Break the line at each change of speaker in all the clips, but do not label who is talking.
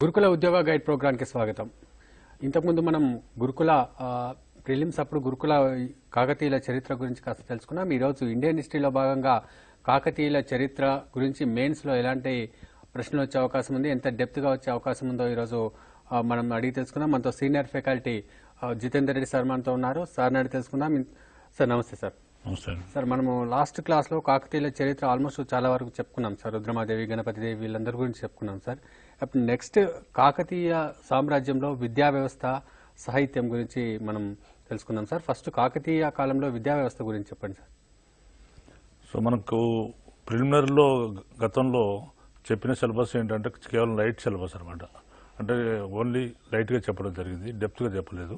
గురుకుల ఉద్యోగ guide programme కి స్వాగతం. ఇంతకుముందు మనం గురుకుల ప్రిలిమ్స్ అప్పుడు గురుకుల కాకతీయుల చరిత్ర గురించి కాస్త తెలుసుకున్నాం. ఈరోజు ఇండియన్ హిస్టరీలో భాగంగా కాకతీయుల చరిత్ర గురించి మెయిన్స్ లో ఎలాంటి ప్రశ్నలు వచ్చే అవకాశం ఉంది, ఎంత డెప్త్ గా వచ్చే అవకాశం ఉందో ఈరోజు మనం అడిగి తెలుసుకుందాం. మనతో senior faculty Jitender Reddy sir మనతో ఉన్నారు. సార్ని అడిగి తెలుసుకుందాం. సార్ నమస్తే సార్. సార్ మనము లాస్ట్ క్లాస్ లో కాకతీయుల చరిత్ర ఆల్మోస్ట్ చాలా వరకు చెప్పుకున్నాం సార్. రుద్రమాదేవి, గణపతిదేవి వీళ్ళందరి గురించి చెప్పుకున్నాం సార్. అప్పుడు నెక్స్ట్ కాకతీయ సామ్రాజ్యంలో విద్యా వ్యవస్థ, సాహిత్యం గురించి మనం తెలుసుకుందాం సార్. ఫస్ట్ కాకతీయ కాలంలో విద్యా వ్యవస్థ గురించి చెప్పండి సార్.
సో మనకు ప్రిలిమినరీలో గతంలో చెప్పిన సిలబస్ ఏంటంటే కేవలం లైట్ సిలబస్ అనమాట. అంటే ఓన్లీ లైట్గా చెప్పడం జరిగింది, డెప్త్గా చెప్పలేదు.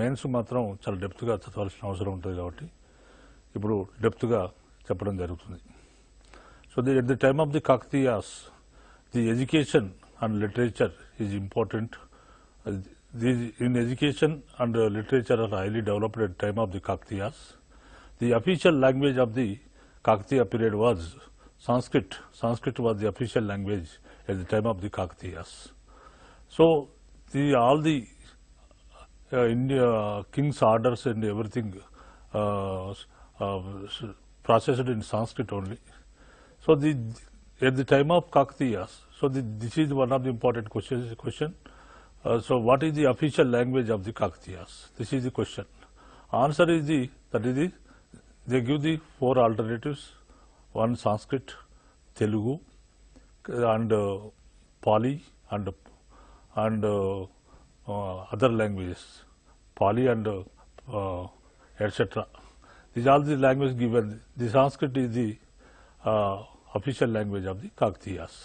మెయిన్స్ మాత్రం చాలా డెప్త్గా చదవాల్సిన అవసరం ఉంటుంది కాబట్టి ఇప్పుడు డెప్త్గా చెప్పడం జరుగుతుంది. So at the time of the Kakatiyas, the education and literature is important. In education and literature are highly developed at the time of the Kakatiyas. The official language of the Kakatiya period was Sanskrit. Sanskrit was the official language at the time of the Kakatiyas. So all the king's orders and everything processed in Sanskrit only. So at the time of Kakatiyas, so this is one of the important question. So what is the official language of the Kakatiyas? This is the question. Answer is they give the four alternatives: one Sanskrit, Telugu, and Pali, and other languages, Pali and etc. These are the languages given. The Sanskrit is the official language of the Kakatiyas.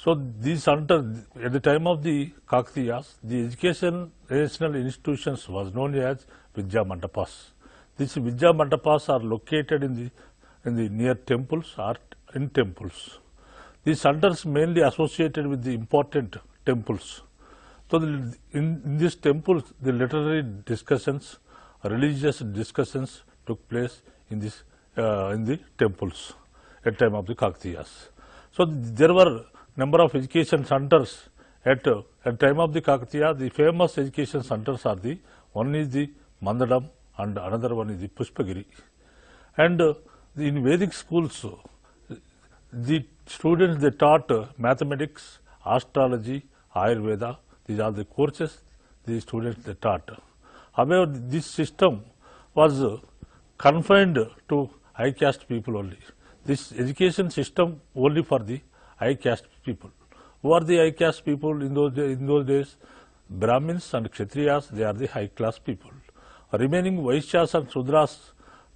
So these at the time of the Kakatiyas, the educational institutions was known as Vidya Mandapas. These Vidya Mandapas are located in the near temples or in temples. These centers mainly associated with the important temples. So in these temples, the literary discussions, religious discussions took place in the temples at time of the Kakatiyas. So there were number of education centers at time of the Kakatiya. The famous education centers are one is the Mandadam and another one is the Pushpagiri. And in Vedic schools, the students they taught mathematics, astrology, Ayurveda. These are the courses the students they taught. However, this system was confined to high caste people only. This education system only for the high caste people. Who are the high caste people in those days? Brahmins and Kshatriyas, they are the high class people. Remaining Vaishyas and Sudras,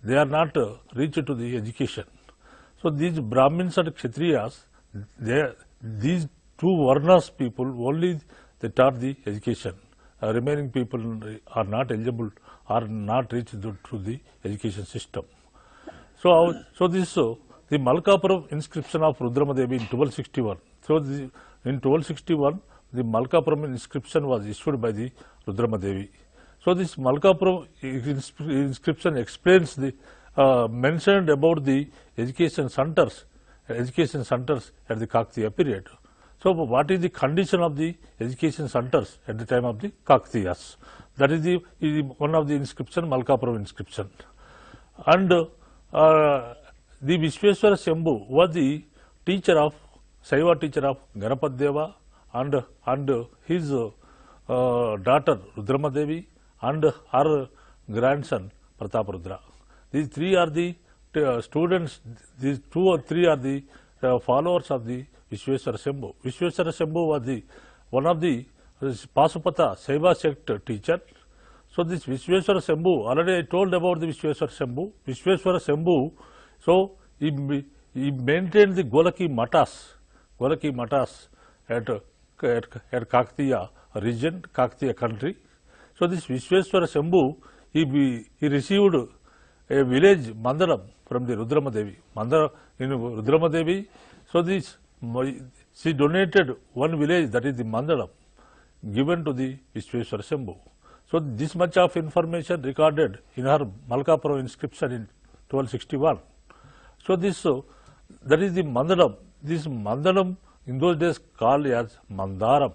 they are not reached to the education. So these Brahmins and Kshatriyas, these two Varnas people only they taught the education. Remaining people are not eligible, are not reached to the education system. So the Malkapuram inscription of Rudramadevi in 1261. So in 1261, the Malkapuram inscription was issued by the Rudramadevi. So this Malkapuram inscription explains mentioned about the education centers at the Kakatiya period. So what is the condition of the education centers at the time of the Kakatiyas? That is one of the inscription, Malkapuram inscription. And the Vishweshwara Shambhu was the Saiva teacher of Ganapadeva and his daughter Rudramadevi and her grandson Prataparudra. These three are the students, these 2 or 3 are the followers of the Vishweshwara Shambhu. Vishweshwara Shambhu was one of the Pasupata Saiva sect teacher. So this Vishweshwara Shambhu, already I told about the Vishweshwara Shambhu. Vishweshwara Shambhu, so he maintained the Golaki Matas at Kakatiya region, Kakatiya country. So this Vishweshwara Shambhu, he received a village Mandaram from the Rudramadevi. In Rudramadevi, so she donated one village, that is the Mandaram, given to the Vishweshwara Shambhu. So this much of information recorded in her Malkapuram inscription in 1261. So that is the Mandalam. This Mandalam in those days called as Mandaram.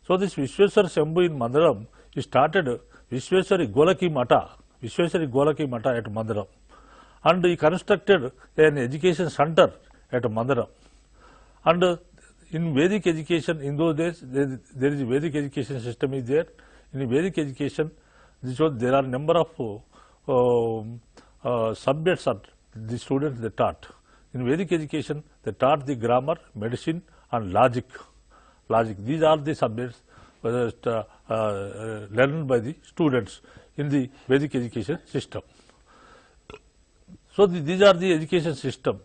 So this Vishweshwar Shambhu in Mandaram, he started Vishweshwari Golaki Mata at Mandaram, and he constructed an education center at Mandaram. And in Vedic education, in those days, there is a Vedic education system is there. In Vedic education, there are number of subjects that the students they taught. In Vedic education, they taught the grammar, medicine, and logic. These are the subjects learned by the students in the Vedic education system. So these are the education system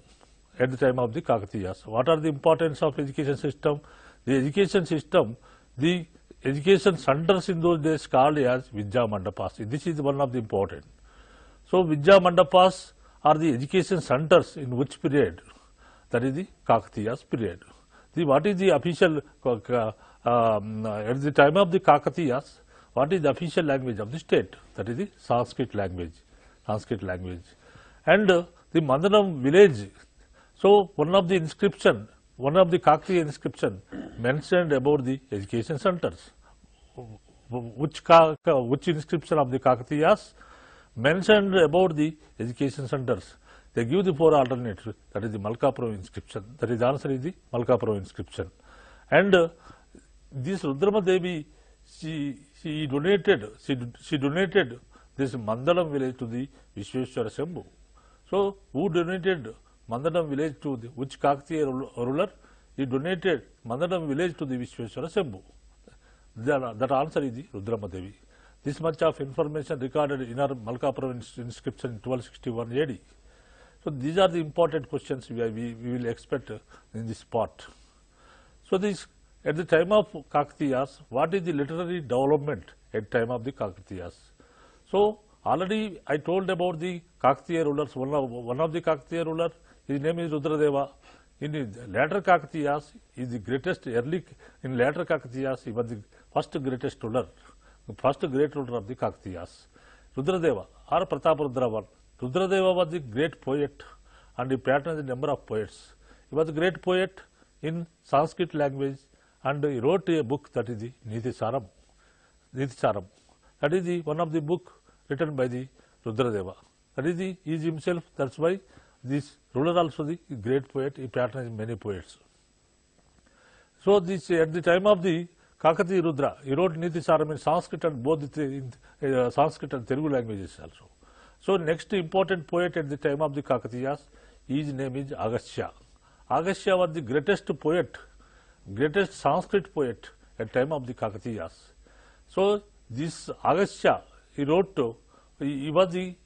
at the time of the Kakatiyas. What are the importance of education system? The education system, the education centers in those days called as Vidya Mandapas. This is one of the important. So Vidya Mandapas are the education centers in which period? That is the Kakatiyas period. What is the official, at the time of the Kakatiyas, what is the official language of the state? That is the Sanskrit language. And the Mandaram village, so one of the Kakatiya inscription mentioned about the education centers. Which inscription of the Kakatiyas mentioned about the education centers? They give the four alternatives, that is the Malkapuram inscription. That is the answer is the Malkapuram inscription. And this Rudrama Devi, she donated this Mandalam village to the Vishweshwara Shambhu. So who donated Mandalam village to which Kakatiya ruler? He donated Mandalam village to the Vishweshwara Shambhu. That answer is the Rudrama Devi. This much of information recorded in our Malkapuram inscription in 1261 AD. So these are the important questions we will expect in this part. So at the time of Kakatiyas, what is the literary development at the time of the Kakatiyas? So already I told about the Kakatiya rulers. One of the Kakatiya ruler, his name is Rudradeva. In later Kakatiyas, he is the greatest in later Kakatiyas, he was the first greatest ruler, the first great ruler of the Kakatiyas. Rudradeva or Prataparudra one. Rudradeva was a great poet and he patronized a number of poets. He was a great poet in Sanskrit language and he wrote a book that is the Nitisaram. That is one of the book written by the Rudradeva. That is he is himself, that's why this ruler also the great poet, he patronized many poets. So this at the time of the Kakatiya Rudra, he wrote Nitisaram in Sanskrit and both Sanskrit and Telugu languages also. So next important poet at the time of the Kakatiyas, his name is Agastya. Agastya was the greatest poet, greatest Sanskrit poet at the time of the Kakatiyas. So this Agastya, he wrote, he was the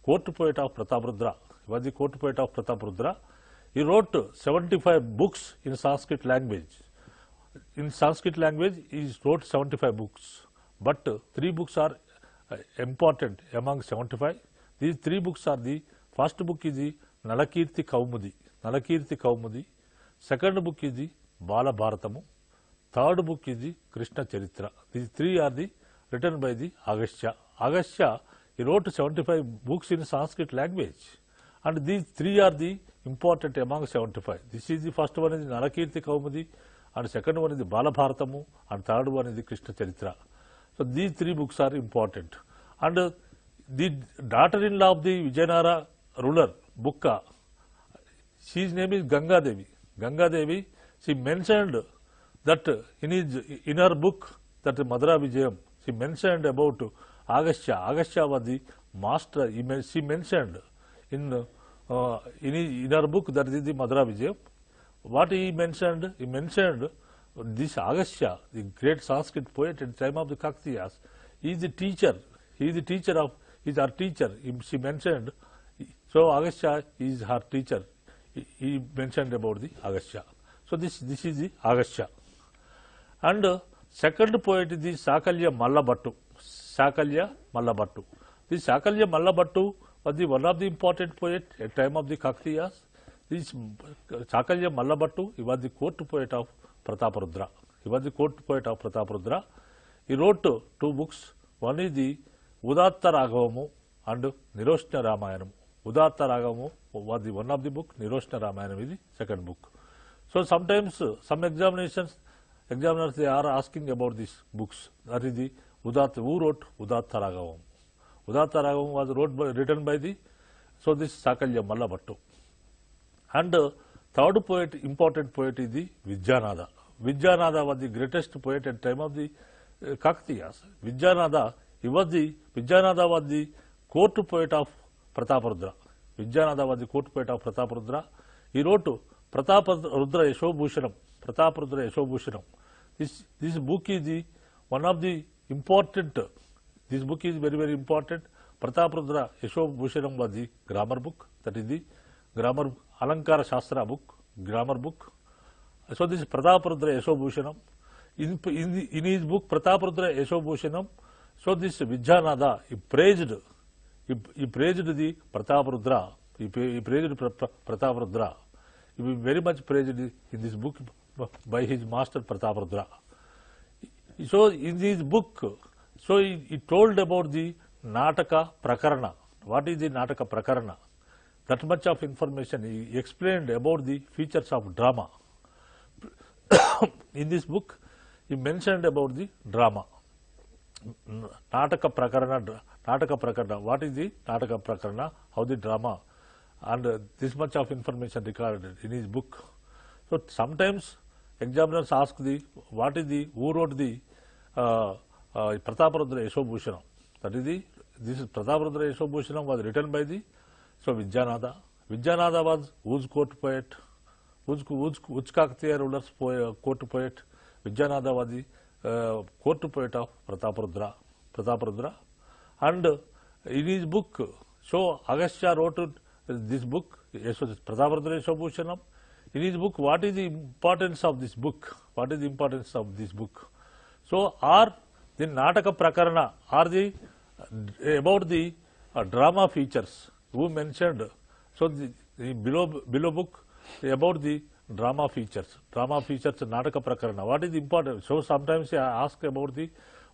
court poet of Prataparudra. He wrote 75 books in Sanskrit language. In Sanskrit language, he wrote 75 books, but 3 books are important among 75. These 3 books are the first book is the Nalakirti Kaumudi, second book is the Bala Bharatamu, third book is the Krishna Charitra. These 3 are the written by the Agastya. Agastya, he wrote 75 books in Sanskrit language and these 3 are the important among 75. This is the first one is the Nalakirti Kaumudi and second one is the Bala Bharatamu and third one is the Krishna Charitra. So these 3 books are important. And the daughter-in-law of the Vijayanagara ruler, Bukka, his name is Ganga Devi. Ganga Devi, she mentioned that in her book, that Madura Vijayam, she mentioned about Agastya. Agastya was the master. She mentioned in her book, that is the Madura Vijayam. What he mentioned? He mentioned this Agastya, the great Sanskrit poet at the time of the Kakatiyas, he is the teacher. He is our teacher. She mentioned, so Agastya is her teacher. He mentioned about the Agastya. So this is the Agastya. And second poet is the Sakalya Mallabhattu. This Sakalya Mallabhattu was one of the important poet at the time of the Kakatiyas. This Sakalya Mallabhattu, he was the court poet of Prataparudra. He wrote 2 books. One is the Udatta Ragavamu and Niroshna Ramayanam. Udatta Ragamu was the one of the book, Niroshna Ramayana is the second book. So sometimes some examiners they are asking about these books. That is the who wrote Udatta Ragavam. Udatta Ragavam was written by the this Sakalya Mallabhattu. And third poet, important poet is the Vijjanada. Vijjanada was the greatest poet at the time of the Kakatiyas. Vijjanada was the court poet of Prataparudra. Vijjanada was the court poet of Prataparudra. He wrote Prataparudra Yashobhushanam. Prataparudra Yashobhushanam. This book is one of the important. This book is very, very important. Prataparudra Yashobhushanam was the grammar book. That is the grammar Alankara Shastra book, grammar book. So this is Prataparudra Yashobhushanam. In his book Prataparudra Yashobhushanam, so this Vijjanada, he praised the Prataparudra. He praised Prataparudra. He very much praised in this book by his master Prataparudra. So in this book, so he told about the Nataka Prakarana. What is the Nataka Prakarana? That much of information he explained about the features of drama. In this book, he mentioned about the drama. Nataka Prakarana. What is the Nataka Prakarana? How the drama? And this much of information recorded in his book. So sometimes examiners ask who wrote the Prataparudra Yashobhushanam. That is this Prataparudra Yashobhushanam was written by the Vijjanada. Vijjanada was whose court poet, whose Kakatiya rulers court poet. Vijjanada was the court poet of Prataparudra. And in his book, so Agastya wrote this book, Prataparudra Yashobhushanam. In his book, what is the importance of this book? What is the importance of this book? So, are the Nataka Prakarana, are the about the drama features who mentioned. So, the below book about the drama features Nataka Prakarana. What is the importance? So, sometimes I ask about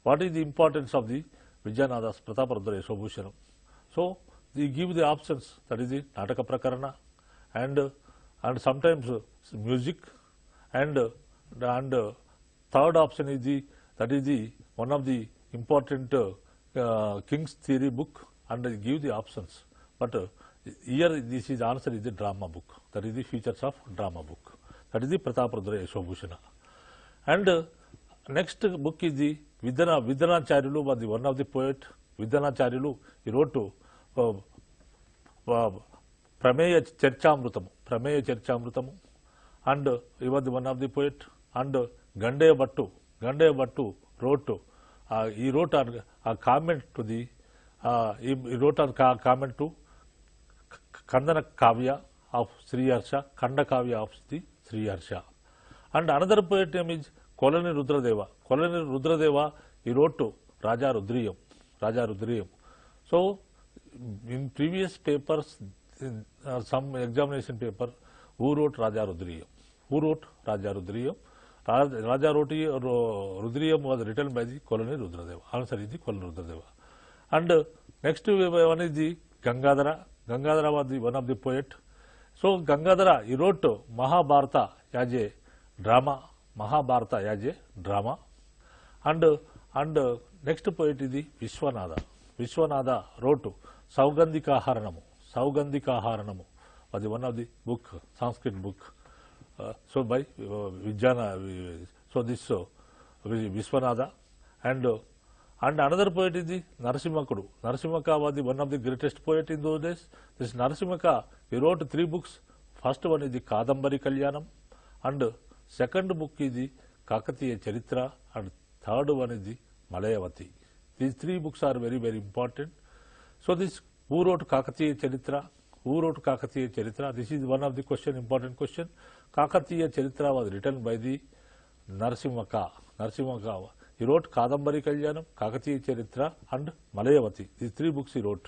what is the importance of the Vijjanada's Prataparudra Yashobhushanam. So, they give the options, that is the Nataka Prakarana and sometimes music and third option is that is the one of the important King's Theory book, and they give the options. But here this is answer is the drama book. That is the features of drama book. That is the Prataparudra Yashobhushana. And next book is the Vidyanacharyalu was the one of the poet. Vidyanacharyalu, he wrote to Prameya Charchamrutamu, and he was the one of the poet. And Gandeya Bhattu wrote he wrote a comment to the he wrote a comment to Kandana Kavya of Sri Harsha, Kanda Kavya of the Sri Harsha. And another poet name is Kolani Rudradeva, he wrote to Raja Rudriyam. So, in previous papers, some examination paper, who wrote Raja Rudriyam? Raja Rudriyam was written by the Kolani Rudradeva. Answer is the Kolani Rudradeva. And next one is the Gangadhara. Gangadhara was the one of the poet. So Gangadhara, he wrote Mahabharata as a drama. And next poet is the Vishwanatha. Vishwanatha wrote Saugandhika Haranamu was the one of the book, Sanskrit book. So by Vijjana, so this Vishwanatha, and another poet is the Narasimhakadu. Narasimhaka was the one of the greatest poet in those days. This Narasimhaka, he wrote 3 books. First one is the Kadambari Kalyanam, and second book is the Kakatiya Charitra, and third one is the Malayavati. These 3 books are very, very important. So this, who wrote Kakatiya Charitra? This is one of the important question. Kakatiya Charitra was written by the Narasimhaka. He wrote Kadambari Kalyanam, Kakatiya Charitra, and Malayavati. These 3 books he wrote.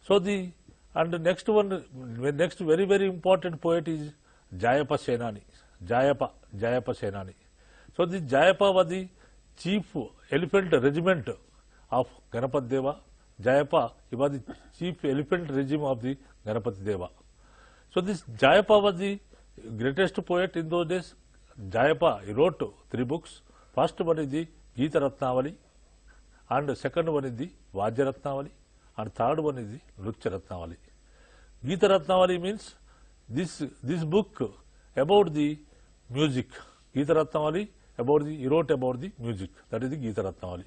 So next very, very important poet is Jayapa Senani. So this Jayapa was the chief elephant regiment of Ganapat Deva. Jayapa, he was the chief elephant regime of the Ganapati Deva. So this Jayapa was the greatest poet in those days. Jayapa, he wrote 3 books. First one is the Gita Ratnavali, and second one is the Vajya Ratnavali, and third one is the Nritya Ratnavali. Gita Ratnavali means this book about the music. Gita Ratnavali he wrote about the music. That is the Gita Ratnavali.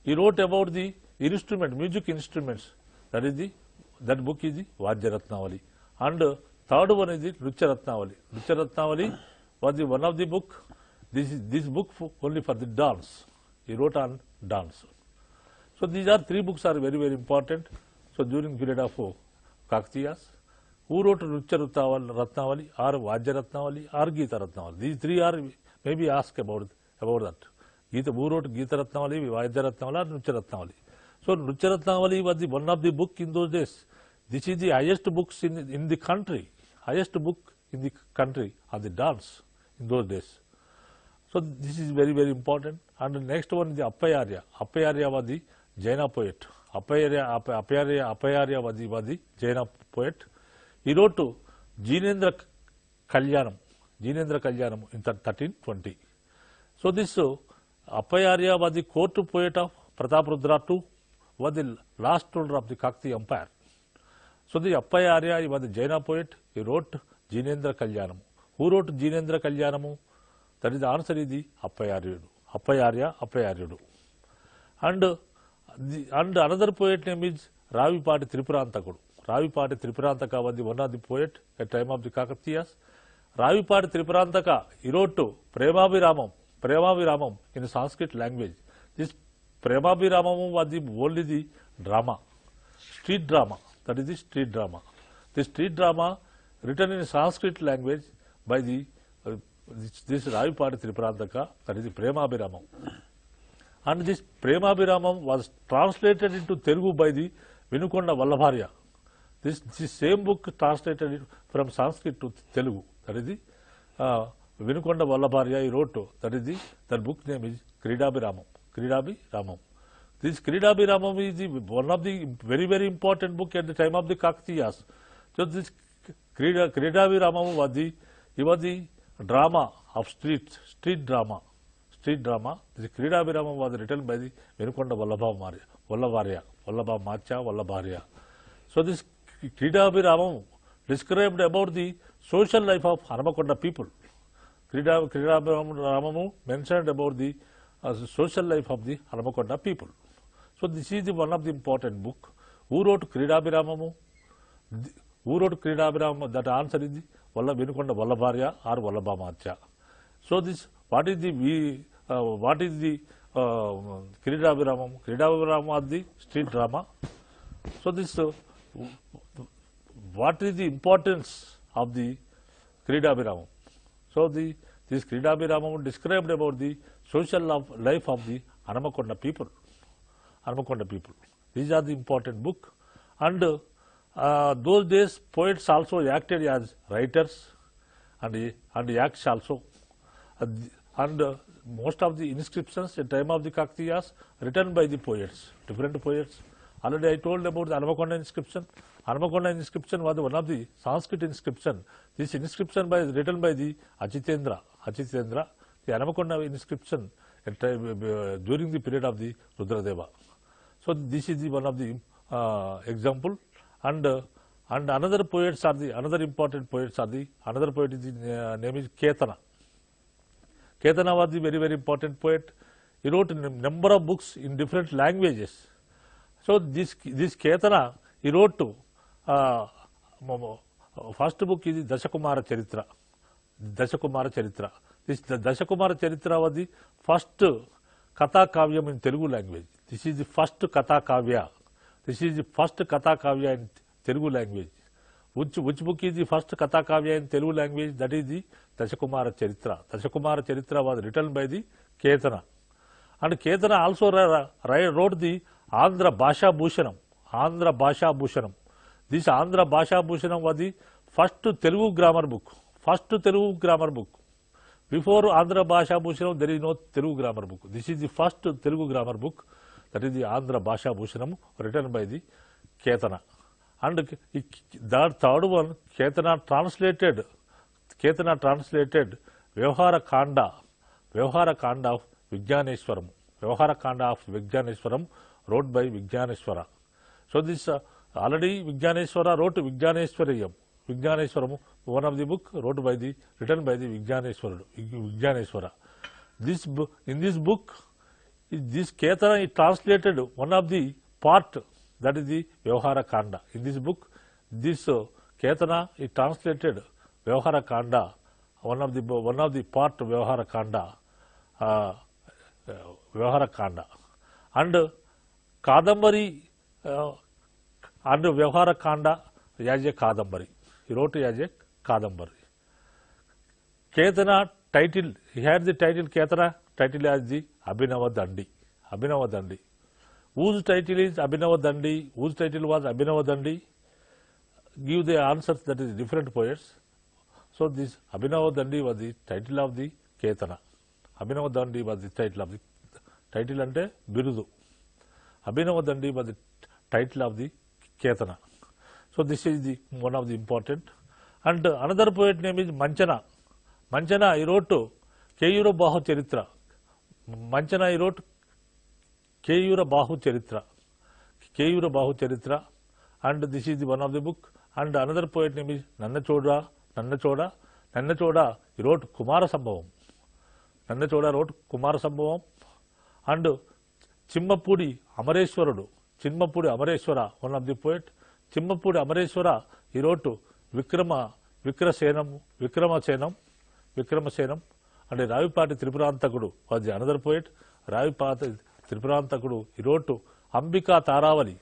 He wrote about the music instruments. That book is the Vajya Ratnavali. And third one is the Nritya Ratnavali. Nritya Ratnavali was one of the book. This book only for the dance. He wrote on dance. So these are 3 books are very, very important. So during period of Kakatiyas, who wrote Nritya Ratnavali or Vajya Ratnavali or Gita Ratnavali? These 3 are maybe asked about that. Who wrote Gita Ratnavali, Vajya Ratnavali or Nritya Ratnavali? So Nritya Ratnavali was one of the book in those days. This is the highest books in the country. Highest book in the country of the dance in those days. So this is very, very important. And the next one is the Appayarya. Appayarya was the Jaina poet. Appayarya was the Jaina poet. He wrote to Jithender Kalyanam in 1320. So this Appayarya was the court poet of Prataprudra II, was the last ruler of the Kakatiya Empire. So the Appayarya, he was the Jaina poet. He wrote Jithender Kalyanam. Who wrote Jithender Kalyanam? That is the answer is the Appayarya. And another poet name is Ravipati Tripurantakudu. Ravipati Tripurantaka was one of the poet at time of the Kakatiyas. Ravipati Tripurantaka, he wrote Premabhiramam in Sanskrit language. This Premabhiramam was only the drama, street drama. That is the street drama. The street drama written in Sanskrit language by this Ravipati Tripurantaka, that is the Premabhiramam. And this Premabhiramam was translated into Telugu by the Vinukonda Vallabharya. This same book translated from Sanskrit to Telugu. That is the Vinukonda Vallabharya he wrote. That book name is Kridabhiramam. This Kridabhiramam is one of the very, very important book at the time of the Kakatiyas. So this Kridabhiramam was the drama of street drama. This Kridabhiramam was written by the Vinukonda Vallabharya. So this Kridabhiramam described about the social life of Hanamakonda people. Kridabhiramam mentioned about the social life of the Hanamakonda people. So this is one of the important book. Who wrote Kridabhiramam? That answer is the Vinukonda Vallabharya or Vallabhamacha. So this what is the Kridabhiramam? Kridabhiramam was the street drama. So this what is the importance of the Kridabhiramam? So this Kridabhiramam described about the social life of the Hanamakonda people. These are the important book. And those days poets also acted as writers and acts also. And most of the inscriptions at the time of the Kakatiyas written by the poets, different poets. Already I told about the Hanamakonda inscription. Hanamakonda inscription was one of the Sanskrit inscription. This inscription was written by the Jithender. The Hanamakonda inscription at during the period of the Rudradeva. So this is one of the example. And another important poets are another poet is name is Ketana. Ketana was the very, very important poet. He wrote a number of books in different languages. So this Ketana, he wrote to first book is Dashakumara Charitra. This Dashakumara Charitra was the first Katha Kavyam in Telugu language. This is the first Katha Kavya. In Telugu language. Which book is the first Katha Kavya in Telugu language? That is the Dashakumara Charitra. Dashakumara Charitra was written by the Ketana. And Ketana also wrote the Andhra Bhasha Bhushanam. This Andhra Bhasha Bhushanam was the first Telugu grammar book. Before Andhra Bhasha Bhushanam, there is no Telugu grammar book. This is the first Telugu grammar book. that is the Andhra Bhasha Bhushanam written by the Ketana. And that third one, Ketana translated Vyavahara Kanda of Vijñaneswaram. Vyavahara Kanda of Vijñaneswaram wrote by Vijñaneswara. So this already Vijñaneswara wrote Vijñaneswaram, one of the book written by the Vijñaneswara. In this book, this Ketana is translated one of the part, that is the Vyavahara Kanda. In this book, this Ketana is translated Vyavahara Kanda, one of the part of Vyavahara Kanda, and Kadambari and Vyavahara Kanda as a Kadambari. He wrote as a Kadambari. Ketana title, he had the title Ketana title as the Abhinava Dandi. Whose title is Abhinava Dandi? Whose title was Abhinava Dandi? Give the answers, that is different poets. So this Abhinava Dandi was the title of the Ketana. Abhinava Dandi was the title of the title ante Birudu. Abhinava Dandi was the title of the Ketana. So this is the one of the important. And another poet name is Manchana. Manchana, he wrote Keyura Bahu Charitra. Manchana, he wrote Keyura Bahu Charitra. And this is the one of the book. And another poet name is Nannachoda. Nannachoda, he wrote Kumara Sambhavam. Nannachoda wrote Kumara Sambhavam. And Chimmapudi Amareshwara, one of the poet. Chimmapudi Amareshwara, he wrote Vikramasenam. And Ravipati Tripurantakudu was the another poet. Ravipati Tripurantakudu, he wrote Ambika Taravali,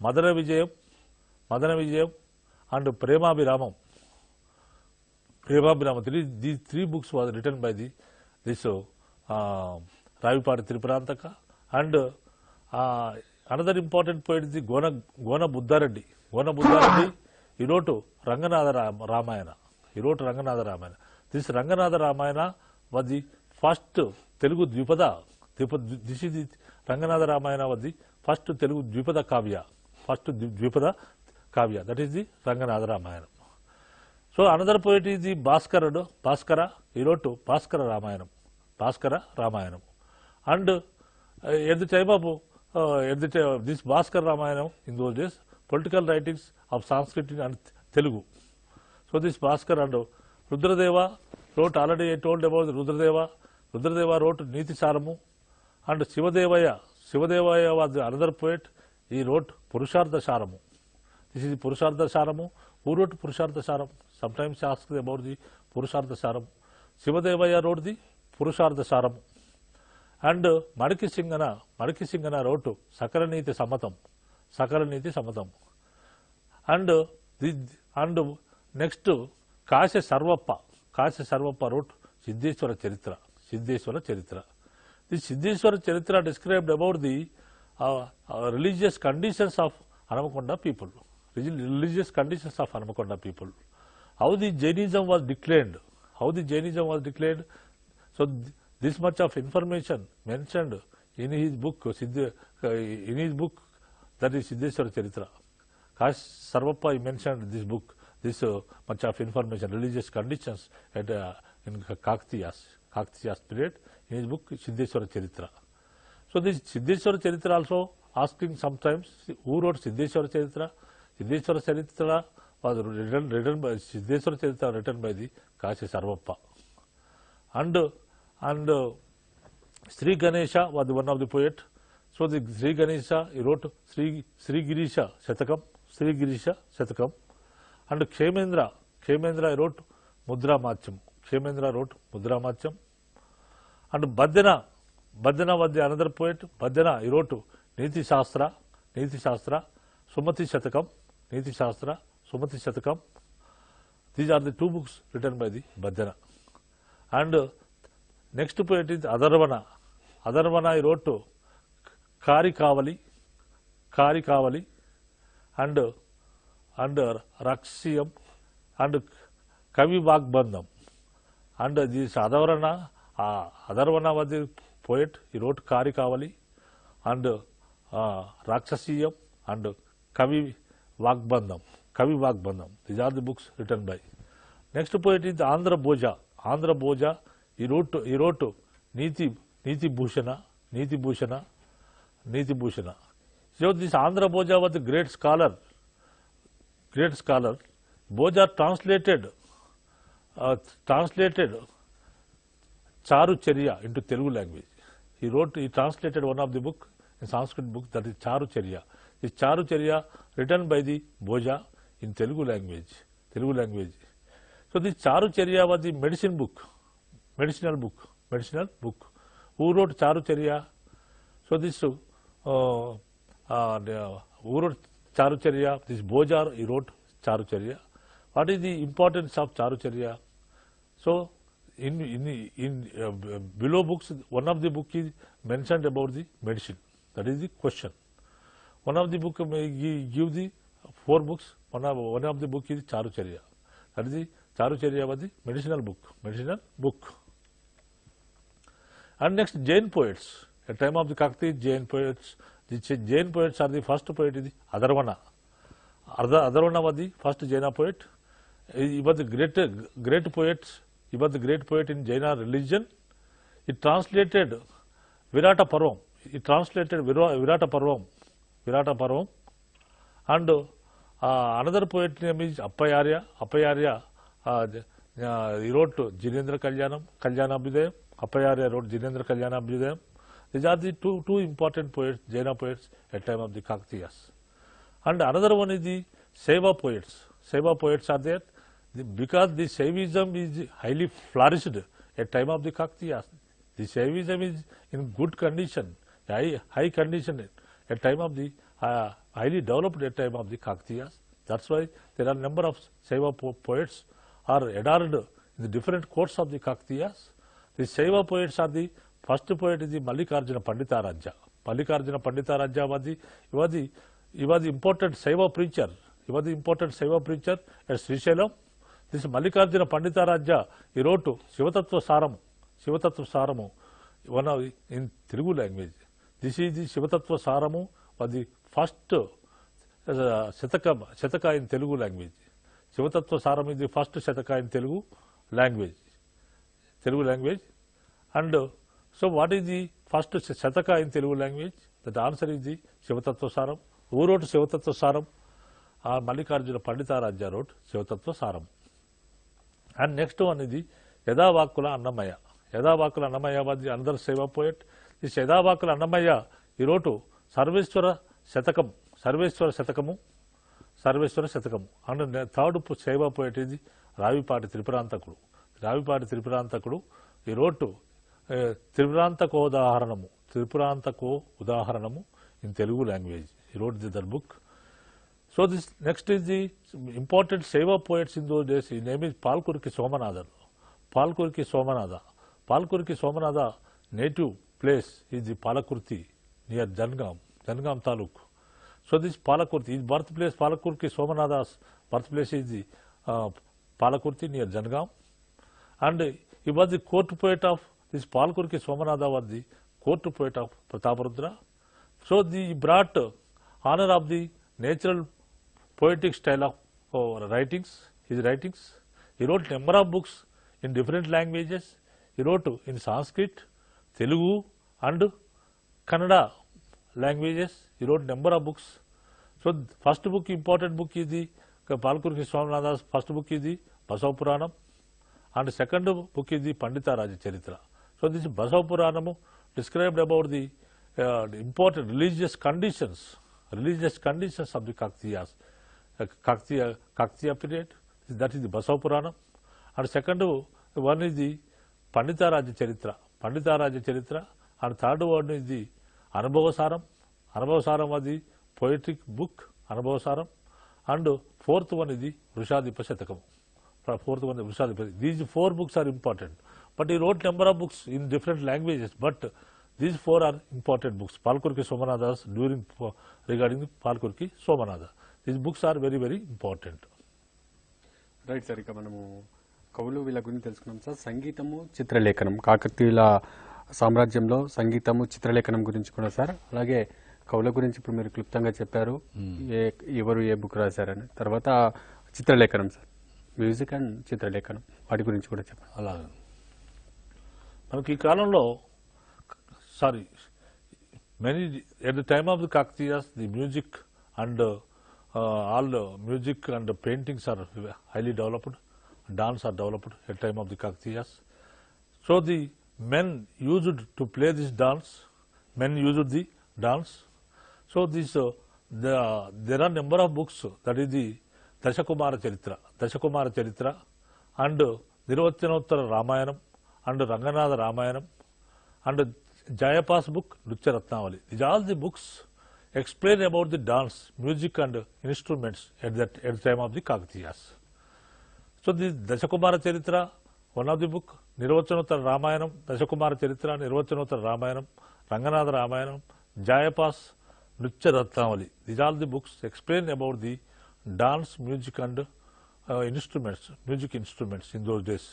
Madana Vijayam, and Premabhiramam. These three books was written by this Ravipati Tripurantaka. And another important poet is the Gona Buddhareddy. He wrote Ranganatha Ramayana. This Ranganatha Ramayana was the first Telugu Dvipada. This is the Ranganatha Ramayana was the first Telugu Dvipada Kavya. That is the Ranganatha Ramayana. So another poet is the Bhaskara. He wrote Bhaskara Ramayanam. And at the time of this Bhaskara Ramayanam, in those days, political writings of Sanskrit and Telugu. So this Bhaskara and Rudradeva wrote, already I told about Rudradeva. Rudradeva wrote Niti Saramu. And Shivadevaya was another poet. He wrote Purushartha Saramu. This is the Purushartha Saramu. Who wrote Purushartha Saramu? Sometimes asked about the Purushartha Saramu. Shivadevaya wrote the Purushartha Saramu. And Madiki Singana wrote Sakaraniti Samatam. And next Kasya Sarvappa wrote Siddheswara Charitra. This Siddheswara Charitra described about the religious conditions of Hanamakonda people. How the Jainism was declared. So this much of information mentioned in his book, that is Siddheswara Charitra. Kasya Sarvappa, he mentioned this book, this much of information, religious conditions in Kakatiyas period, in his book Siddheswara Charitra. So this Siddheswara Charitra also asking sometimes who wrote Siddheswara Charitra. Siddheswara Charitra was written by the Kasya Sarvappa. And Sri Ganesha was one of the poet. So the Sri Ganesha, he wrote Sri Girisha Shatakam. And Kshemendra wrote Mudra Macham. And Badana was the another poet. Badana, he wrote Niti Shastra, Sumati Shatakam. These are the two books written by the Badana. And next poet is Adarvana. Adarvana, he wrote Kari Kavali, and Rakshiyam, and Kavi Vagbandham. And this Adarvana was the poet. He wrote Karikavali and Rakshasiyam and Kavi Vagbandham. These are the books written by. Next poet is Andhra Bhoja. He wrote Niti Bhushana. So this Andhra Bhoja was a great scholar. Bhoja translated Charucharya into Telugu language. He translated one of the book in Sanskrit book, that is Charucharya. This Charucharya written by the Bhoja in Telugu language. So this Charucharya was the medicinal book. Who wrote Charucharya? So this who wrote Charucharya? This Bhoja, he wrote Charucharya. What is the importance of Charucharya? So in below books, one of the book is mentioned about the medicine. That is the question. One of the book may give the 4 books. One of the book is Charucharya. That is the Charucharya was the medicinal book. And next, Jain poets. At time of the Kakatiya, Jain poets. The Jain poets are the first poet is the Adarvana. Adarvana was the first Jaina poet. He was the great poet. He was the great poet in Jaina religion. He translated Virata Parvam. And another poet name is Appayarya. He wrote Jithender Kalyanabhyudayam. Appayarya wrote Jithender Kalyanabhyudayam. These are the two important poets, Jaina poets at time of the Kakatiyas. And another one is the Seva poets. Seva poets are there because the Shaivism is highly flourished at time of the Kakatiyas. The Shaivism is in good condition, high condition at time of the highly developed at time of the Kakatiyas. That's why there are number of Shaiva poets are adored in the different courts of the Kakatiyas. The Shaiva poets are the first poet is the Mallikarjuna Panditaraja. He was the important Shaiva preacher. At Srisailam. This Mallikarjuna Panditaraja, he wrote Shivatattva Saramu, one of in Telugu language. This is the Shivatattva Saramu was the first Shataka in Telugu language. Shivatattva Saramu is the first Shataka in Telugu language. And so what is the first Shataka in Telugu language? The answer is the Shivatattva Saram. Who wrote Shivatattva Saram? Mallikarjuna Panditaraja wrote Shivatattva Saram. And next one is the Yadavakula Annamaya. Yadavakula Annamaya was the another Shaiva poet. This Yadavakula Annamaya, he wrote Sarveshwara Shatakam. And the third Shaiva poet is the Ravipati Tripurantakudu. He wrote Tripurantako Udahāranamu in Telugu language. He wrote that book. So this next is the important Shaiva poets in those days. His name is Palkurki Somanada. Native place is the Palakurti near Jangam Taluk. So this Palakurti, his birthplace, Palakurki Somanada's birthplace is the Palakurti near Jangam. And he was the court poet of this Palkurki Somanada was the court poet of Prataparudra. So he brought honor of the natural poetic style of his writings. He wrote number of books in different languages. He wrote in Sanskrit, Telugu and Kannada languages. He wrote number of books. So first book, important book is the Palkurki Swaminatha's first book is the Basava Puranam, and second book is the Panditaraja Charitra. So this Basava Puranam described about the important religious conditions of the Kakatiyas. Kakatiya period, that is the Basava Puranam. And second one is the Panditaraja Charitra. And third one is the Anubhava Saram was the poetic book, Anubhava Saram. And fourth one is the Vrishadipa Shatakam. These 4 books are important. But he wrote number of books in different languages, but these 4 are important books. Palkurki Somanada's regarding the Palkurki Somanada. These books are very, very important.
Right sir, ఇక మనము కవులు వీళ్ళ గురించి తెలుసుకున్నాం sir. సంగీతము చిత్రలేఖనం కాకతీయుల సామ్రాజ్యంలో సంగీతము చిత్రలేఖనం గురించి కూడా సార్, అలాగే కవుల గురించి ఇప్పుడు మీరు క్లుప్తంగా చెప్పారు, ఎవరు ఏ బుక్ రాశారని. తర్వాత చిత్రలేఖనం సార్, మ్యూజిక్ అండ్ చిత్రలేఖనం, వాటి గురించి కూడా చెప్పండి.
అలాగే మనకి ఈ కాలంలో many at the time of the Kakatiyas, the music and all the music and the paintings are highly developed, dance are developed at the time of the Kakatiyas. So the men used to play this dance, men used the dance. So this there are number of books, that is the Dashakumara Charitra and Nirvachanottara Ramayanam and Ranganatha Ramayanam and Jayapa's book Nritya Ratnavali. These are all the books explain about the dance, music and instruments at the time of the Kakatiyas. So the Dashakumara Charitra, one of the book, Nirvachanottara Ramayanam, Dashakumara Charitra, Nirvachanottara Ramayanam, Ranganatha Ramayanam, Jayapa's Nritya Ratnavali. These are the books explain about the dance, music and music instruments in those days.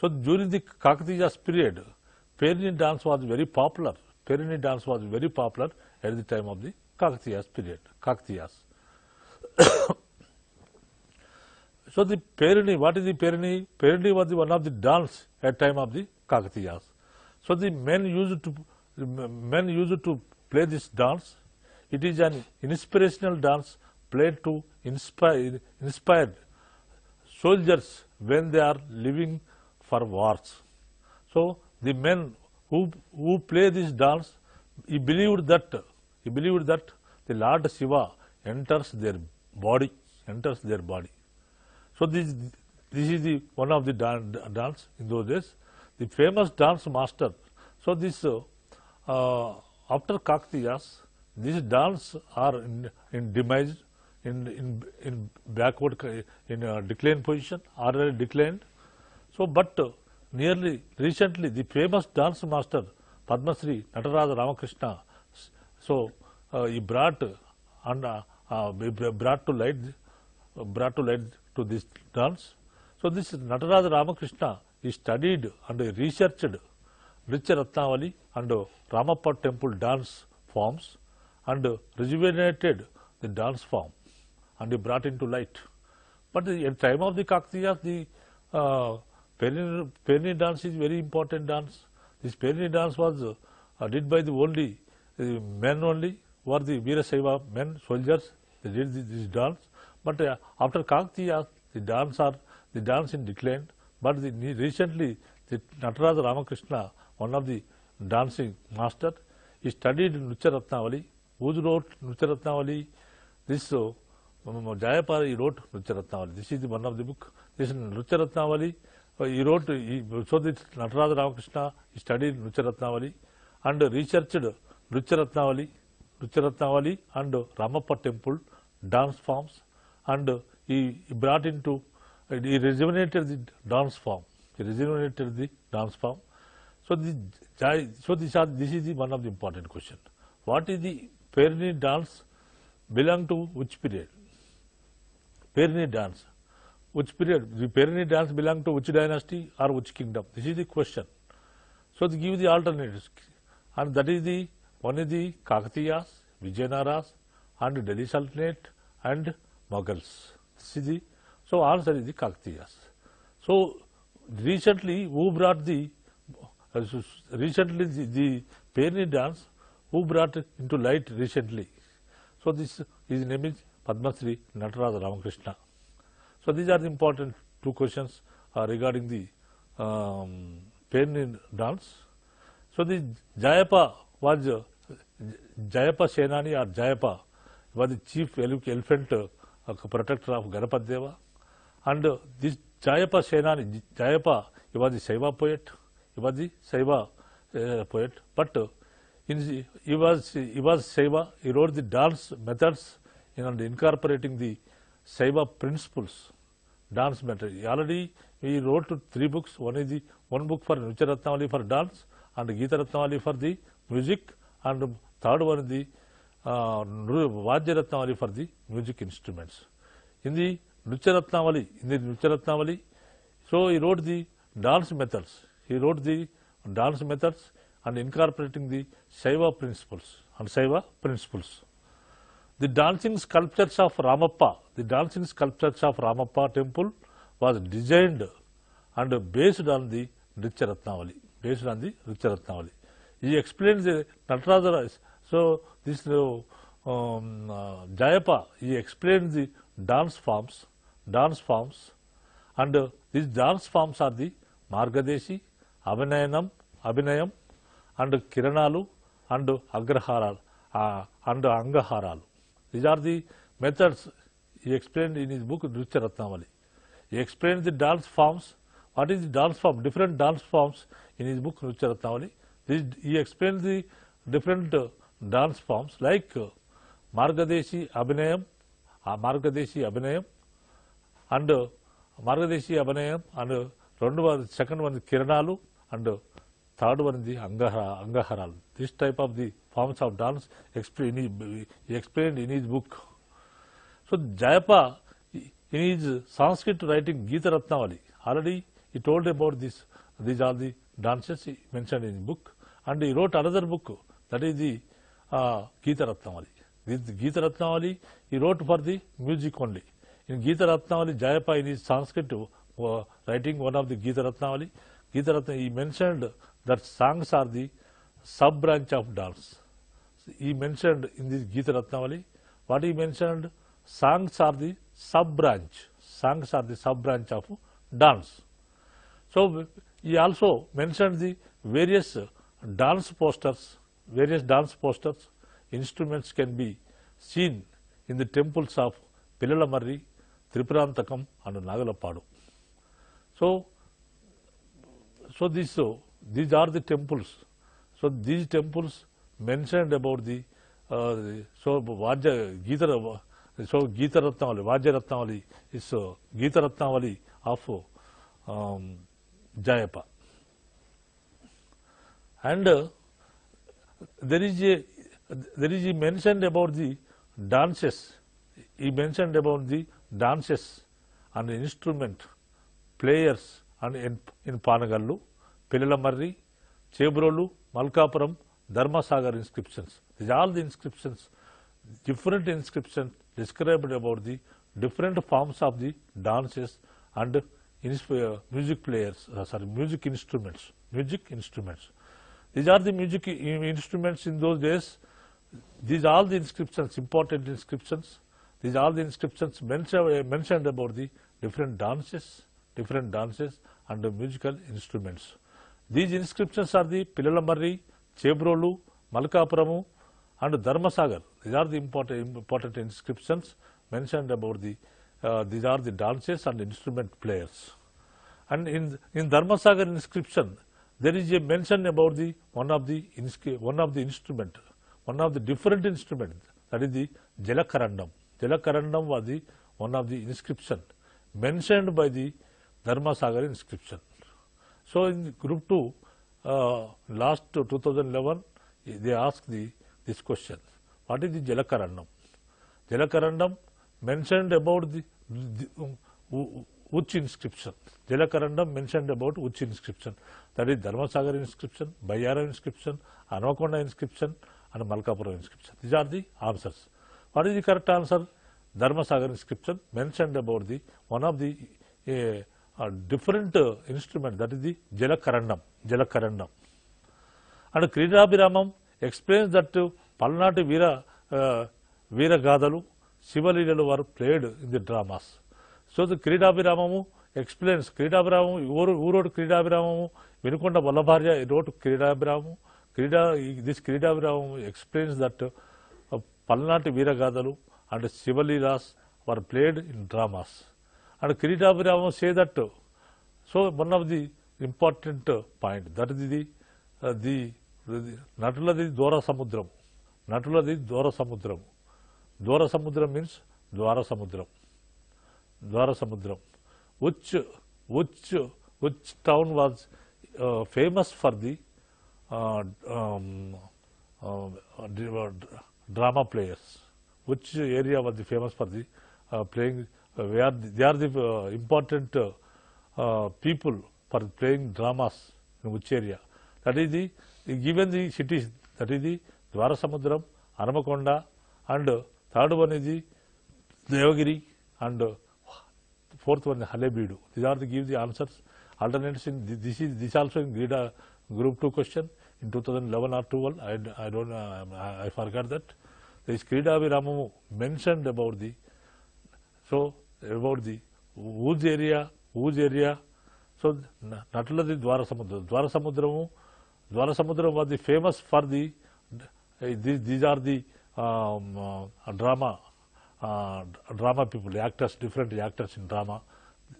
So during the Kakatiyas period, Perini dance was very popular. Perini dance was very popular at the time of the Kakatiyas period. So the Perini, what is the Perini? Perini was one of the dance at time of the Kakatiyas. So the men used to play this dance. It is an inspirational dance played to inspire soldiers when they are living for wars. So the men who play this dance, he believed that the Lord Shiva enters their body. So this is the one of the dance in those days. The famous dance master. So this after Kakatiyas, these dance are in demise, in backward, in decline position, already declined. So but nearly recently, the famous dance master Padmasri Nataraja Ramakrishna, so he brought to light to this dance. So this Nataraja Ramakrishna, he studied and researched Nritya Ratnavali and Ramappa temple dance forms and rejuvenated the dance form and he brought into light. But at the time of the Kakatiyas, the Perini dance is very important dance. This Perini dance was did by the only men only, were the Veera Saiva men, soldiers, they did this dance. But after Kakatiyas, the dance in decline. But recently, the Nataraja Ramakrishna, one of the dancing master, he studied Nritya Ratnavali. Who wrote Nritya Ratnavali? This Jayapal, he wrote Nritya Ratnavali. This is one of the book. This Nritya Ratnavali. He wrote, so that Nataraja Ramakrishna, he studied Nritya Ratnavali and researched Nritya Ratnavali and Ramappa temple dance forms and he brought into, he rejuvenated the dance form. So this is the one of the important question. What is the Perini dance belong to which period? Perini dance. Which period? The Perini dance belong to which dynasty or which kingdom? This is the question. So they give the alternatives. And that is the, one is the Kakatiyas, Vijayanaras and Delhi Sultanate and Mughals. This is the, so answer is the Kakatiyas. So recently who brought the, the Perini dance, who brought it into light recently? So this, his name is Padmasri Nataraja Ramakrishna. So these are the important two questions regarding the Perini dance. So the Jayapa was Jayapa Senani or Jayapa was the chief elephant protector of Ganapati Deva, and this Jayapa Senani, Jayapa, he was the Saiva poet. But he was Saiva. He wrote the dance methods and incorporating the Saiva principles, dance method. Already he wrote 3 books. One is the one book for Nritya Ratnavali for dance and Gita Ratnavali for the music, and third one is the Vajya Ratnavali for the music instruments. In the Nritya Ratnavali, so he wrote the dance methods. and incorporating the Shaiva principles. The dancing sculptures of Ramappa temple was designed and based on the Richaratnavali. He explains the Nataraja. So this Jayappa, he explains the dance forms, and these dance forms are the Margadeshi, Abhinayam, and Kiranalu, and Agraharal, and Angaharal. These are the methods he explained in his book Richaratnavali. He explained the dance forms. What is the dance form? Different dance forms in his book Richaratnavali. He explained the different dance forms like Margadeshi Abhinayam, and second one is Kiranalu, and third one is the Angaharal. This type of the forms of dance he explained in his book. So Jayappa, in his Sanskrit writing Gita Ratnavali, already he told about this. These are the dances he mentioned in his book, and he wrote another book, that is the Gita Ratnavali. This Gita Ratnavali he wrote for the music only. In Gita Ratnavali, Jayappa in his Sanskrit writing one of the Gita Ratnavali, he mentioned that songs are the sub-branch of dance. He mentioned in this Gita Ratnavali, what he mentioned, songs are the sub-branch of dance. So he also mentioned the various dance posters, instruments can be seen in the temples of Pillalamarri, Tripurantakam, and Nagalapadu. So these are the temples. So these temples mentioned about the Gita Ratnavali, Vajja Ratnavali is Gita Ratnavali of Jayappa. And there is a mentioned about the dances. He mentioned about the dances and instrument players and in Panagallu, Pillalamarri, Chebrolu, Malkapuram, Dharmasagar inscriptions. These are all the inscriptions, different inscriptions described about the different forms of the dances and music instruments. These are the music instruments in those days. These are all the inscriptions, important inscriptions. These are the inscriptions mentioned about the different dances and the musical instruments. These inscriptions are the Pillalamarri, Chebrolu, Malkapuramu, and Dharmasagar. These are the important inscriptions mentioned about the. These are the dances and instrument players. And in Dharmasagar inscription, there is a mention about the one of the different instrument, that is the Jalakarandam. Jalakarandam was the one of the inscription mentioned by the Dharmasagar inscription. So in group 2, last 2011, they asked this question: what is the Jalakarandam? Jalakarandam mentioned about the Uch inscription. Jalakarandam mentioned about Uch inscription, that is Dharmasagar inscription, Bayara inscription, Anvakonda inscription, and Malkapura inscription. These are the answers. What is the correct answer? Dharmasagar inscription mentioned about the one of the different instrument, that is the Jalakarandam. And Kridabhiramam explains that Palnati Veera Gadalu, Shivalilalu were played in the dramas. So the Kridabhiramamu explains, who wrote Kridabhiramamu? Vinukonda Vallabharya wrote Kridabhiramamu. This Kridabhiramamu explains that Palnati Veera Gadalu and Shivalilas were played in dramas. And Kridabhiramamu say that, so one of the important point, that is the Natuladi Dwara Samudram. Natuladi Dwara Samudram. Dwara Samudram means Dwara Samudram. Dwara Samudram. Which town was famous for the drama players? Which area was famous for the playing? They are the important people for playing dramas in which area? That is the given the cities, that is the Dwarasamudram, Aramakonda, and third one is the Devagiri, and fourth one is Halebeedu. These are to give the answers. Alternates in this also in GRIDA Group 2 question in 2011 or 12. I don't I forgot that. This Krida Viramamu mentioned about the whose area. So Natala the Dwarasamudram was the famous for the these are the drama people, actors, different actors in drama.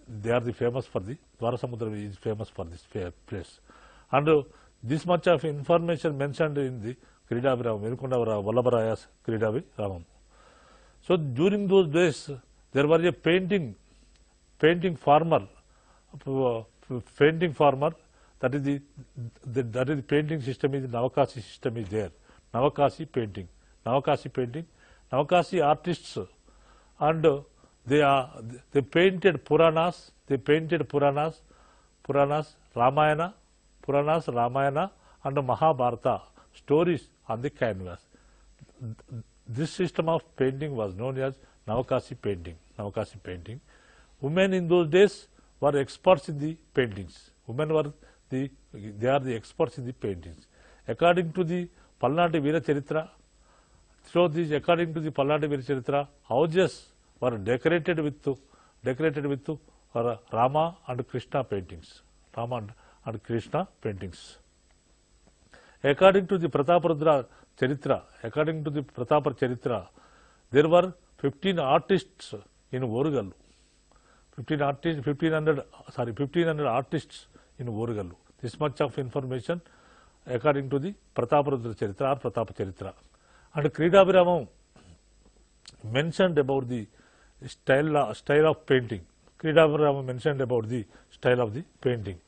They are the famous for the Dwarasamudra is famous for this place. And this much of information mentioned in the Kridaviramam, Venukonda Vallabharaya's Kridaviramam. So during those days, there was a painting farmer. That is the painting system is Navakasi system is there. Navakasi painting, Navakasi artists, and they painted Puranas, Ramayana, and Mahabharata stories on the canvas. This system of painting was known as Navakasi painting. Women in those days were experts in the paintings. They are the experts in the paintings. According to the Palnati Veera Charitra, according to the Palnati Veera Charitra, houses were decorated with Rama and Krishna paintings. According to the Prataparudra Charitra, there were 15 artists in Orugalu. 1500 artists in Orugalu. This much of information according to the Prataparudra Charitra or Pratapa Charitra. And Kridaviramam mentioned about the style of painting. Kridaviramam mentioned about the style of the painting.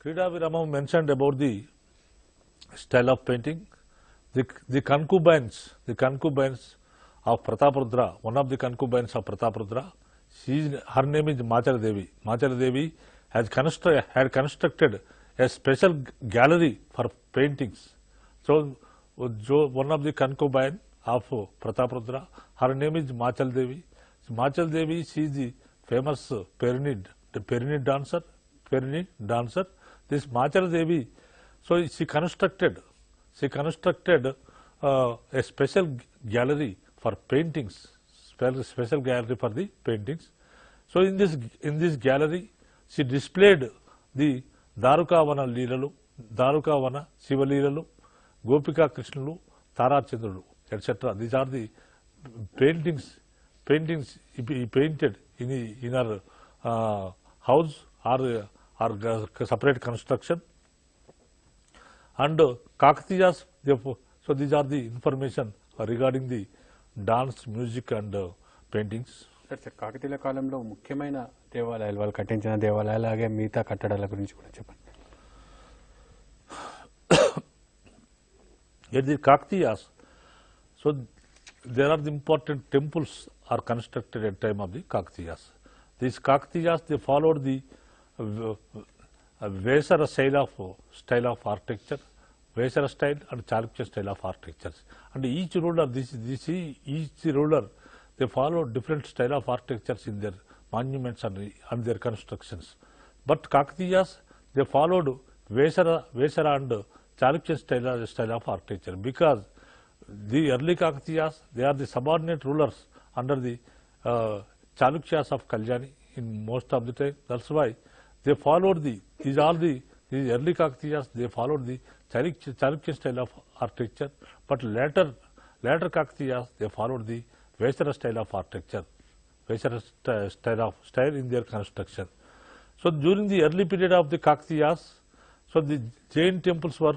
Kridaviramam mentioned about the style of painting. The concubines of Prataparudra, one of the concubines of Prataparudra, her name is Machara Devi. Machara Devi had constructed a special gallery for paintings. So, one of the concubine of Prataparudra, her name is Machal Devi. So, Machal Devi, she is the famous Perini dancer. This Machal Devi, so she constructed a special gallery for paintings, special gallery for the paintings. So in this gallery, she displayed the Darukavana Leelalu, Darukavana Shiva Leelalu, Gopika Krishnulu, Tara Chandrulu, etc. These are the paintings he painted in her house or separate construction. And Kakatiyas, so these are the information regarding the dance, music and paintings.
Sir కాకతీయుల కాలంలో ముఖ్యమైన దేవాలయాలు వాళ్ళు కట్టించిన దేవాలయాలు అలాగే మిగతా కట్టడాల గురించి కూడా చెప్పండి.
At the Kakatiyas, so there are the important temples are constructed at time of the Kakatiyas. These Kakatiyas, they followed the Vesara style of architecture, Vesara style and Chalukya style of architecture. And each ruler, each ruler, they follow different style of architectures in their monuments and their constructions. But Kakatiyas, they followed Vesara and Chalukya style of architecture, because the early Kakatiyas, they are the subordinate rulers under the Chalukyas of Kalyani in most of the time. That's why they followed these early Kakatiyas, they followed the Chalukya style of architecture, but later Kakatiyas, they followed the Vesara style of architecture, Vesara style in their construction. So during the early period of the Kakatiyas, so the Jain temples were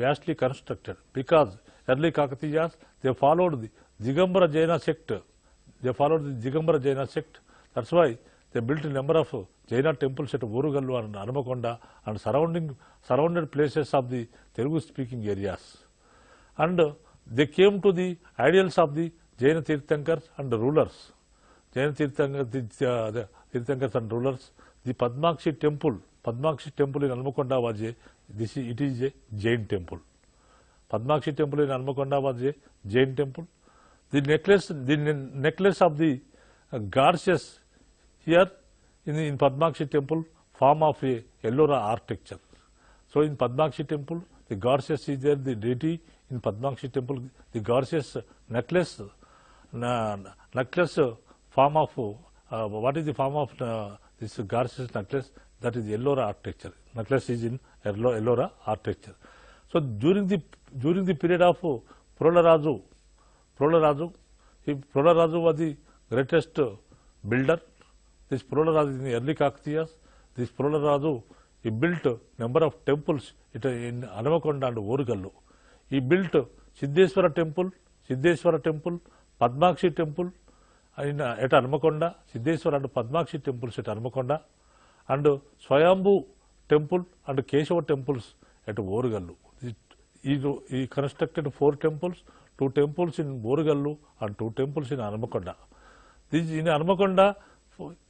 vastly constructed, because early Kakatiyas, they followed the Digambara Jaina sect. That's why they built a number of Jaina temples at Orugalu and Aramakonda and surrounded places of the Telugu speaking areas. And they came to the ideals of the Jaina Tirthankars and rulers. Jaina Tirthankars and rulers. The Padmakshi temple in Almakonda was it is a Jain temple. Padmakshi temple in Almakonda was a Jain temple. The necklace of the goddess here in Padmakshi temple form of a Ellora architecture. So in Padmakshi temple, the goddess is there, the deity in Padmakshi temple, the goddess necklace form of, what is the form of this goddess necklace? That is Ellora architecture. Necklace is in Ellora architecture. So during the period of Prolarazu, Prolarazu was the greatest builder. This Prolarazu in the early Kakatiyas, this Prolarazu, he built a number of temples in Anamakonda and Orugallu. He built Siddheswara temple, Padmakshi temple at Anamakonda, Siddheswara and Padmakshi temples at Anamakonda, and Swayambhu temple and Keshava temples at Orugallu. He constructed 4 temples, 2 temples in Orugallu and 2 temples in Anamakonda. In Anamakonda,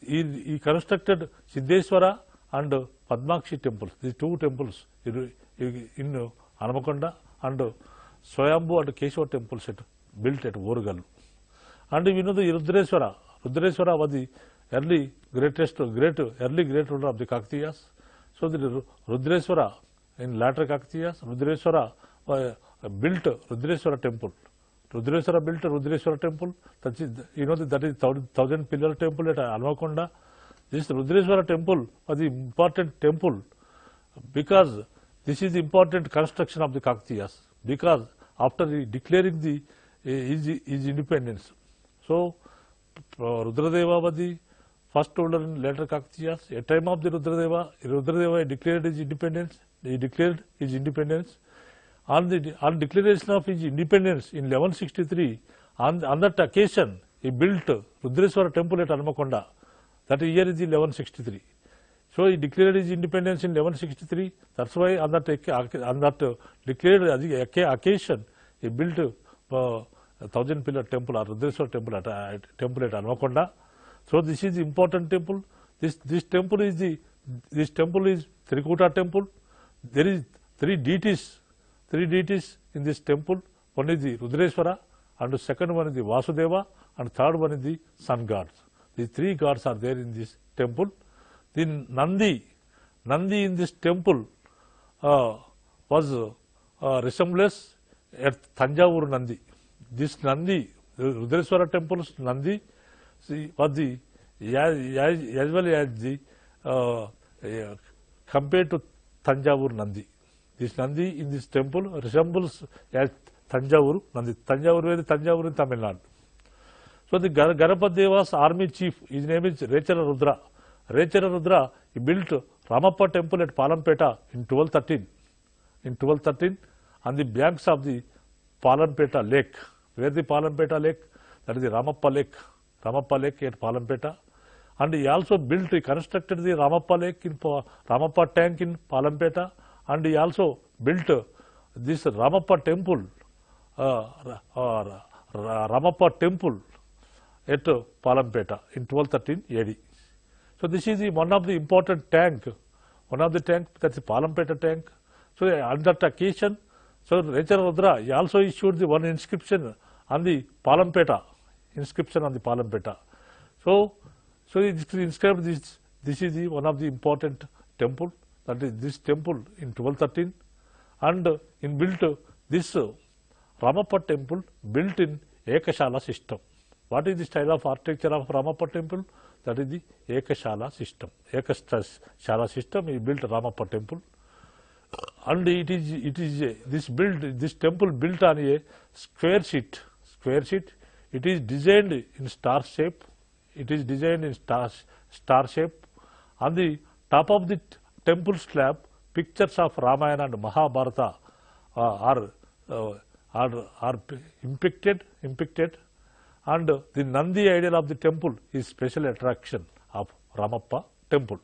he constructed Siddheswara and Padmakshi temples, these 2 temples in Anamakonda, and Swayambhu and Keshava temples built at Orugallu. And we know the Rudreswara was the early great ruler of the Kakatiyas. So the Rudreswara in later Kakatiyas, Rudreswara built Rudreswara temple. Rudreswara built Rudreswara temple. That is, that is 1,000 pillar temple at Almakonda. This Rudreswara temple was the important temple because this is the important construction of the Kakatiyas. Because after declaring his independence, so Rudradeva was the first ruler in later Kakatiyas. At time of the Rudradeva declared his independence. He declared his independence. On declaration of his independence in 1163, on that occasion, he built Rudreswara temple at Almakonda. That year is 1163. So he declared his independence in 1163. That's why on that declared occasion, he built a 1,000 pillar temple or Rudreswara temple at Almakonda. So this is the important temple. This temple is Trikuta temple. There is three deities in this temple. One is the Rudreswara, and the second one is the Vasudeva, and third one is the sun gods. These 3 gods are there in this temple. The Nandi in this temple was resemblance at Thanjavur Nandi. This Nandi, the Rudreswara temple's Nandi, was the as well as the compared to Thanjavur Nandi. This Nandi in this temple resembles as Thanjavur Nandi. Thanjavur is Thanjavur in Tamil Nadu. So the Ganapati Deva's army chief, his name is Rechara Rudra. Rechara Rudra, he built Ramappa temple at Palampeta in 1213 on the banks of the Palampeta lake. Where the Palampeta lake? That is the Ramappa lake at Palampeta. And he also constructed the Ramappa lake Ramappa tank in Palampeta, and he also built this Ramappa temple, Ramappa temple at Palampeta in 1213 AD. So this is one of the important tank, that's the Palampeta tank. So on that occasion, so Rechara Rudra, he also issued the one inscription on the Palampeta, So it inscribed this is one of the important temple, that is this temple in 1213, and in built this Ramappa temple built in Ekashala system. What is the style of architecture of Ramappa temple? That is the Ekashala system. Ekashala system, he built Ramappa temple, and it is this temple built on a square sheet. It is designed in star shape. On the top of the temple slab, pictures of Ramayana and Mahabharata are impacted, and the Nandi idol of the temple is special attraction of Ramappa temple.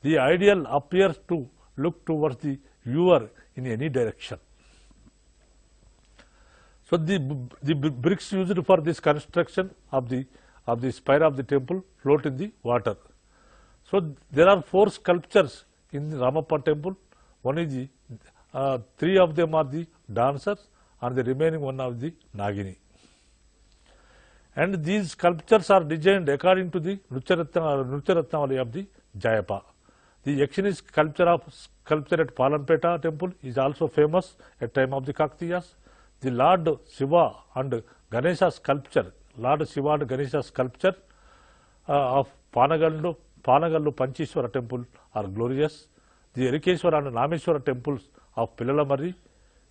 The idol appears to look towards the viewer in any direction. So the bricks used for this construction of the spire of the temple float in the water. So there are 4 sculptures in the Ramappa temple. One is the 3 of them are the dancers and the remaining one of the Nagini. And these sculptures are designed according to the Nrityaratnavali of the Jayapa. The Yakshini sculpture at Palampeta temple is also famous at time of the Kakatiyas. The Lord Shiva and Ganesha sculpture, of Panagallu Pancheshwara temple are glorious. The Erikeshwara and Nameshwara temples of Pillamarri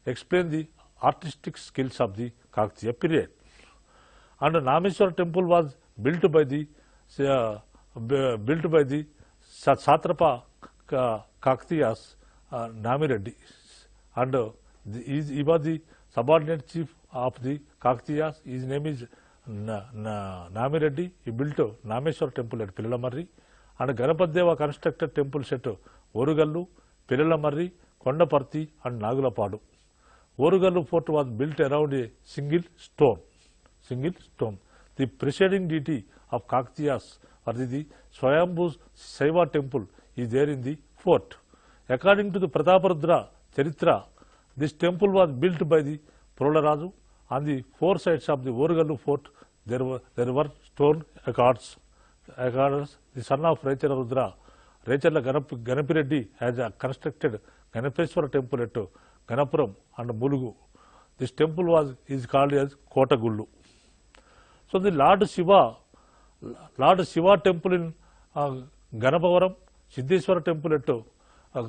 explain the artistic skills of the Kakatiya period. And Nameshwara temple was built by the Satrapa Kakatiyas Nami Reddy, and he was the subordinate chief of the Kakatiyas. His name is Nami Reddy. He built Nameshwara temple at Pillamarri, and Ganapadeva constructed temples at Orugallu, Pillamarri, Kondaparthi and Nagulapadu. Orugallu fort was built around a single stone. The presiding deity of Kakatiyas, or the Swayambhu Saiva temple, is there in the fort. According to the Prataparudra Charitra, this temple was built by the Prolaraju. On the 4 sides of the Orugallu fort, there were stone accords. The son of Raichara Rudra, Raichara Ganapireddy, has constructed Ganapeshwara temple at Ganapuram and Mulugu. This temple is called as Kotagullu. So the Lord Shiva temple in Ganapavaram, Siddheshwara temple at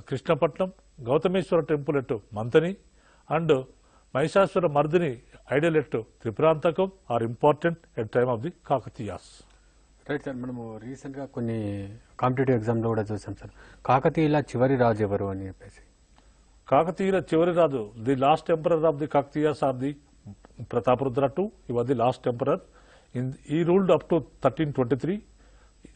Krishnapatnam, Gautameshwara temple at Mantani, and Mahishaswara Mardini idol at Tripurantakam are important at time of the Kakatiyas.
Right sir, మనము రీసెంట్గా కొన్ని competitive ఎగ్జామ్లో కూడా చూసాం sir, కాకతీయుల చివరి రాజు ఎవరు అని చెప్పేసి.
కాకతీయుల చివరి రాజు, the last emperor of the Kakatiyas are the Prataparudra II. He was the last emperor. He ruled up to 1323.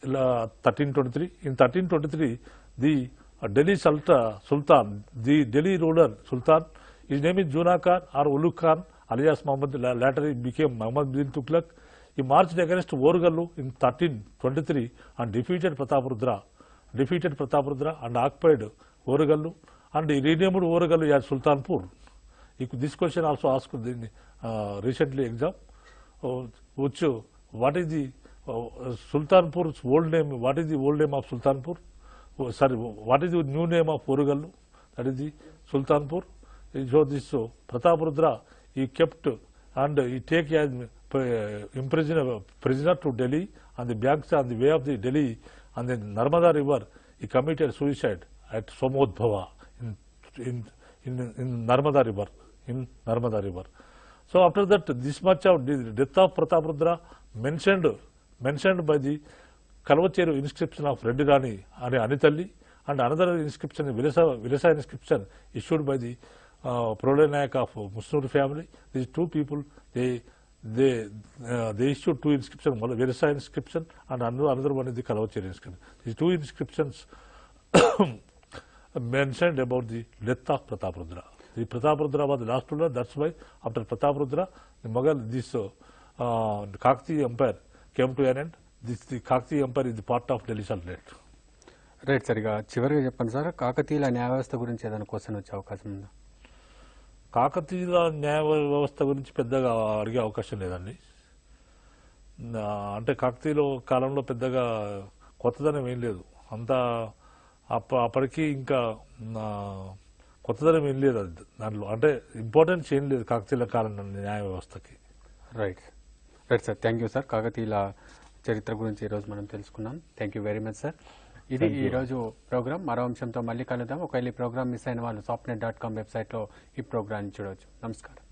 In 1323, the Delhi Sultan, the Delhi ruler Sultan, his name is Juna Khan or Ulu Khan, alias Muhammad. Later he became Muhammad bin Tughlaq. He marched against Orugallu in 1323 and defeated Prataparudra and occupied Orugallu, and he renamed Orugallu as Sultanpur. This question also asked in recently exam, what is the Sultanpur's old name? What is the old name of Sultanpur? What is the new name of Orugallu? That is the Sultanpur. So this Prataparudra, he kept and he take as prisoner to Delhi, on the banks on the way of the Delhi and the Narmada river. He committed suicide at Somodbhava in Narmada river. So after that, this much of the death of Prataparudra mentioned by the Kalvacheru inscription of Reddy Rani and Anitalli, and another inscription, Vilasa inscription issued by the Prolanayak of Musnur family. These 2 people, they issued 2 inscriptions, one Vilasa inscription and another one is the Kalvacheru inscription. These 2 inscriptions mentioned about the death of Prataparudra. The Prataparudra was the last ruler. That's why after Prataparudra, the Mughal, this Kakatiya empire came to an end. The Kakatiya empire is the part of Delhi Sultanate.
Right sir, ఇక చివరిగా చెప్పండి sir, కాకతీయుల న్యాయ వ్యవస్థ గురించి ఏదైనా question వచ్చే అవకాశం ఉందా?
కాకతీయుల న్యాయ వ్యవస్థ గురించి పెద్దగా అడిగే అవకాశం లేదండి. అంటే కాకతీయుల కాలంలో పెద్దగా కొత్తదనం ఏం లేదు. అంతా అప్పటికి ఇంకా కొత్తదనం ఏం లేదు దాంట్లో, అంటే ఇంపార్టెన్స్ ఏం లేదు కాకతీయుల కాలం న్యాయ వ్యవస్థకి.
Right sir, thank you sir. కాకతీయుల చరిత్ర గురించి ఈరోజు మనం తెలుసుకున్నాం. Thank you very much sir. ఇది ఈరోజు ప్రోగ్రామ్. మరో అంశంతో మళ్ళీ కలుద్దాం. ఒకవేళ ఈ ప్రోగ్రామ్ మిస్ అయిన వాళ్ళు SoFTNET.com వెబ్సైట్లో ఈ ప్రోగ్రామ్ చూడవచ్చు. నమస్కారం.